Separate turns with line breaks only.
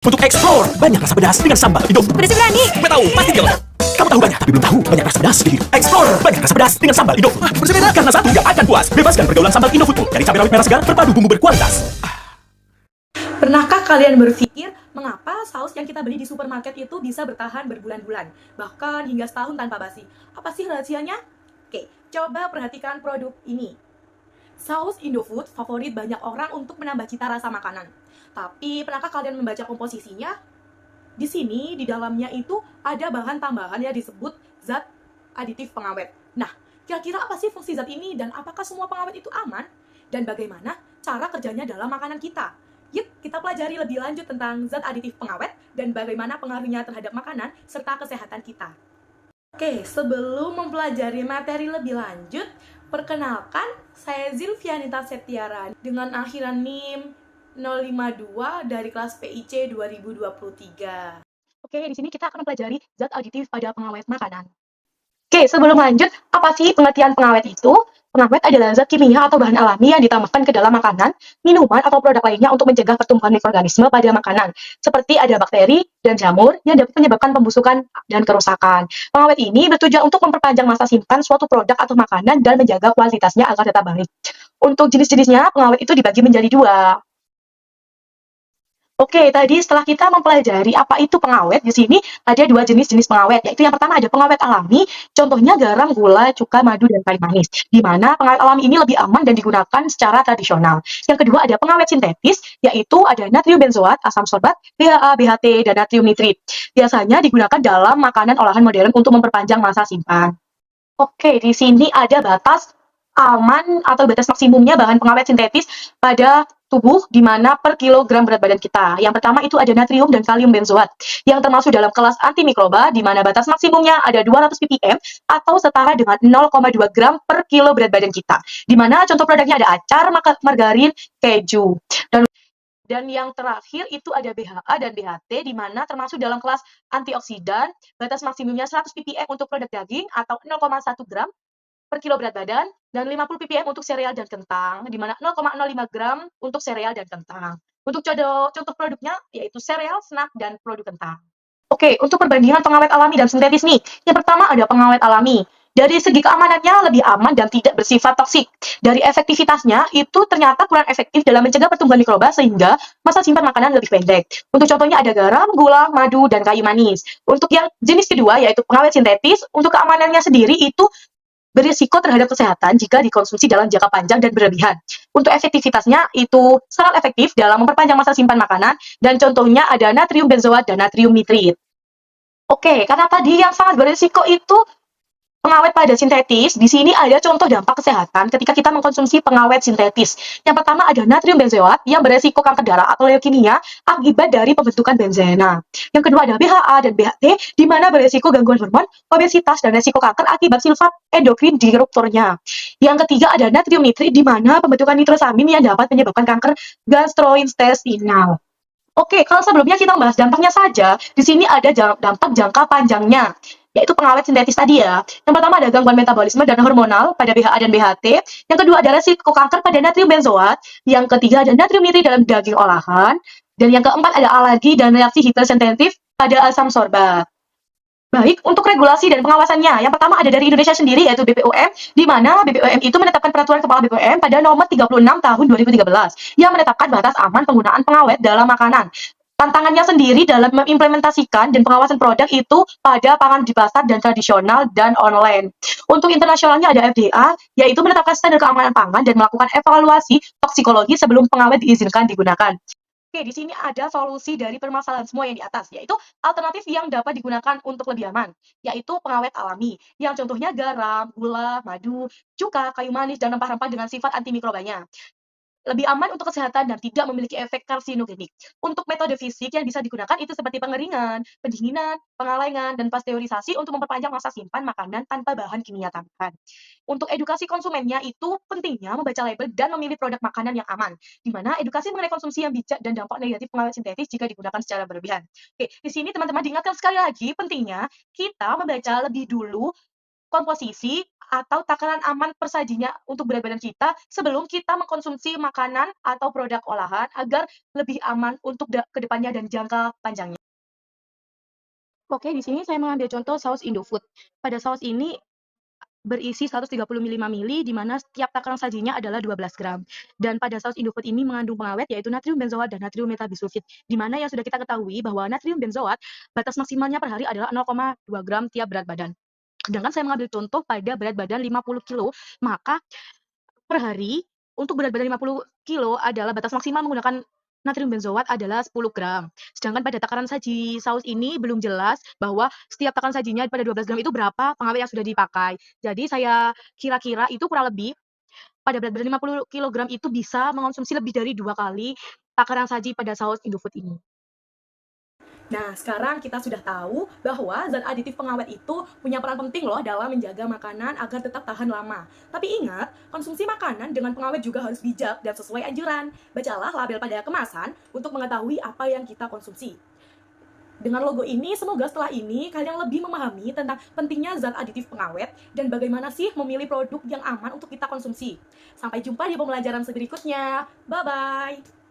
Untuk explore banyak rasa pedas dengan sambal hidup.
Pedasnya berani.
Gue tahu, pasti dia lengkap. Kamu tahu banyak, tapi belum tahu banyak rasa pedas di hidup. Explore banyak rasa pedas dengan sambal hidup. Bersebeda karena satu nggak akan puas. Bebaskan pergaulan sambal Indofood dari cabai rawit merah segar berpadu bumbu berkualitas.
Pernahkah kalian berpikir mengapa saus yang kita beli di supermarket itu bisa bertahan berbulan-bulan, bahkan hingga setahun tanpa basi? Apa sih rahasianya? Oke, coba perhatikan produk ini. Saus Indofood favorit banyak orang untuk menambah cita rasa makanan. Tapi pernahkah kalian membaca komposisinya? Di sini, di dalamnya itu ada bahan tambahan yang disebut zat aditif pengawet. Nah, kira-kira apa sih fungsi zat ini dan apakah semua pengawet itu aman? Dan bagaimana cara kerjanya dalam makanan kita? Yuk, kita pelajari lebih lanjut tentang zat aditif pengawet dan bagaimana pengaruhnya terhadap makanan serta kesehatan kita. Oke, sebelum mempelajari materi lebih lanjut, perkenalkan, saya Zilvianita Septiara dengan akhiran NIM 052 dari kelas PIC 2023. Oke, di sini kita akan mempelajari zat aditif pada pengawet makanan. Oke, sebelum lanjut, apa sih pengertian pengawet itu? Pengawet adalah zat kimia atau bahan alami yang ditambahkan ke dalam makanan, minuman, atau produk lainnya untuk mencegah pertumbuhan mikroorganisme pada makanan, seperti ada bakteri dan jamur yang dapat menyebabkan pembusukan dan kerusakan. Pengawet ini bertujuan untuk memperpanjang masa simpan suatu produk atau makanan dan menjaga kualitasnya agar tetap baik. Untuk jenis-jenisnya, pengawet itu dibagi menjadi dua. Oke, tadi setelah kita mempelajari apa itu pengawet, di sini ada dua jenis-jenis pengawet, yaitu yang pertama ada pengawet alami, contohnya garam, gula, cuka, madu, dan kayu manis, di mana pengawet alami ini lebih aman dan digunakan secara tradisional. Yang kedua ada pengawet sintetis, yaitu ada natrium benzoat, asam sorbat, BHA, BHT, dan natrium nitrit. Biasanya digunakan dalam makanan olahan modern untuk memperpanjang masa simpan. Oke, di sini ada batas aman atau batas maksimumnya bahan pengawet sintetis pada tubuh di mana per kilogram berat badan kita. Yang pertama itu ada natrium dan kalium benzoat yang termasuk dalam kelas antimikroba di mana batas maksimumnya ada 200 ppm atau setara dengan 0,2 gram per kilo berat badan kita. Di mana contoh produknya ada acar, margarin, keju. Dan yang terakhir itu ada BHA dan BHT di mana termasuk dalam kelas antioksidan, batas maksimumnya 100 ppm untuk produk daging atau 0,1 gram per kilo berat badan dan 50 ppm untuk sereal dan kentang, di mana 0,05 gram untuk sereal dan kentang. Untuk contoh produknya yaitu sereal, snack, dan produk kentang. Oke, untuk perbandingan pengawet alami dan sintetis nih. Yang pertama ada pengawet alami. Dari segi keamanannya lebih aman dan tidak bersifat toksik. Dari efektivitasnya itu ternyata kurang efektif dalam mencegah pertumbuhan mikroba sehingga masa simpan makanan lebih pendek. Untuk contohnya ada garam, gula, madu, dan kayu manis. Untuk yang jenis kedua yaitu pengawet sintetis, untuk keamanannya sendiri itu berisiko terhadap kesehatan jika dikonsumsi dalam jangka panjang dan berlebihan. Untuk efektivitasnya itu sangat efektif dalam memperpanjang masa simpan makanan dan contohnya ada natrium benzoat dan natrium nitrit. Oke, karena tadi yang sangat berisiko itu pengawet pada sintetis, di sini ada contoh dampak kesehatan ketika kita mengkonsumsi pengawet sintetis. Yang pertama ada natrium benzoat yang beresiko kanker darah atau leukemia akibat dari pembentukan benzena. Yang kedua ada BHA dan BHT di mana beresiko gangguan hormon, obesitas, dan resiko kanker akibat sulfat endokrin disruptornya. Yang ketiga ada natrium nitrit di mana pembentukan nitrosamin yang dapat menyebabkan kanker gastrointestinal. Oke, kalau sebelumnya kita membahas dampaknya saja, di sini ada dampak jangka panjangnya, yaitu pengawet sintetis tadi ya. Yang pertama ada gangguan metabolisme dan hormonal pada BHA dan BHT. Yang kedua ada resiko kanker pada natrium benzoat. Yang ketiga ada natrium nitrit dalam daging olahan. Dan yang keempat ada alergi dan reaksi hipersensitif pada asam sorbat. Baik, untuk regulasi dan pengawasannya, yang pertama ada dari Indonesia sendiri yaitu BPOM, di mana BPOM itu menetapkan peraturan kepala BPOM pada nomor 36 tahun 2013 yang menetapkan batas aman penggunaan pengawet dalam makanan. Tantangannya sendiri dalam mengimplementasikan dan pengawasan produk itu pada pangan di pasar dan tradisional dan online. Untuk internasionalnya ada FDA, yaitu menetapkan standar keamanan pangan dan melakukan evaluasi toksikologi sebelum pengawet diizinkan digunakan. Oke, di sini ada solusi dari permasalahan semua yang di atas, yaitu alternatif yang dapat digunakan untuk lebih aman, yaitu pengawet alami, yang contohnya garam, gula, madu, cuka, kayu manis, dan rempah-rempah dengan sifat antimikrobanya. Lebih aman untuk kesehatan dan tidak memiliki efek karsinogenik. Untuk metode fisik yang bisa digunakan itu seperti pengeringan, pendinginan, pengalengan, dan pasteurisasi untuk memperpanjang masa simpan makanan tanpa bahan kimia tambahan. Untuk edukasi konsumennya itu pentingnya membaca label dan memilih produk makanan yang aman, di mana edukasi mengenai konsumsi yang bijak dan dampak negatif pengawet sintetis jika digunakan secara berlebihan. Oke, di sini teman-teman diingatkan sekali lagi pentingnya kita membaca lebih dulu komposisi atau takaran aman persajinya untuk berat badan kita sebelum kita mengkonsumsi makanan atau produk olahan agar lebih aman untuk ke depannya dan jangka panjangnya. Oke, di sini saya mengambil contoh saus Indofood. Pada saus ini berisi 135 mili, di mana setiap takaran sajinya adalah 12 gram. Dan pada saus Indofood ini mengandung pengawet yaitu natrium benzoat dan natrium metabisulfit, di mana yang sudah kita ketahui bahwa natrium benzoat batas maksimalnya per hari adalah 0,2 gram tiap berat badan. Sedangkan saya mengambil contoh pada berat badan 50 kilo, maka per hari untuk berat badan 50 kilo adalah batas maksimal menggunakan natrium benzoat adalah 10 gram. Sedangkan pada takaran saji saus ini belum jelas bahwa setiap takaran sajinya pada 12 gram itu berapa pengawet yang sudah dipakai. Jadi saya kira-kira itu kurang lebih pada berat badan 50 kilogram itu bisa mengonsumsi lebih dari 2 kali takaran saji pada saus Indofood ini. Nah, sekarang kita sudah tahu bahwa zat aditif pengawet itu punya peran penting loh dalam menjaga makanan agar tetap tahan lama. Tapi ingat, konsumsi makanan dengan pengawet juga harus bijak dan sesuai anjuran. Bacalah label pada kemasan untuk mengetahui apa yang kita konsumsi. Dengan logo ini, semoga setelah ini kalian lebih memahami tentang pentingnya zat aditif pengawet dan bagaimana sih memilih produk yang aman untuk kita konsumsi. Sampai jumpa di pembelajaran berikutnya. Bye-bye!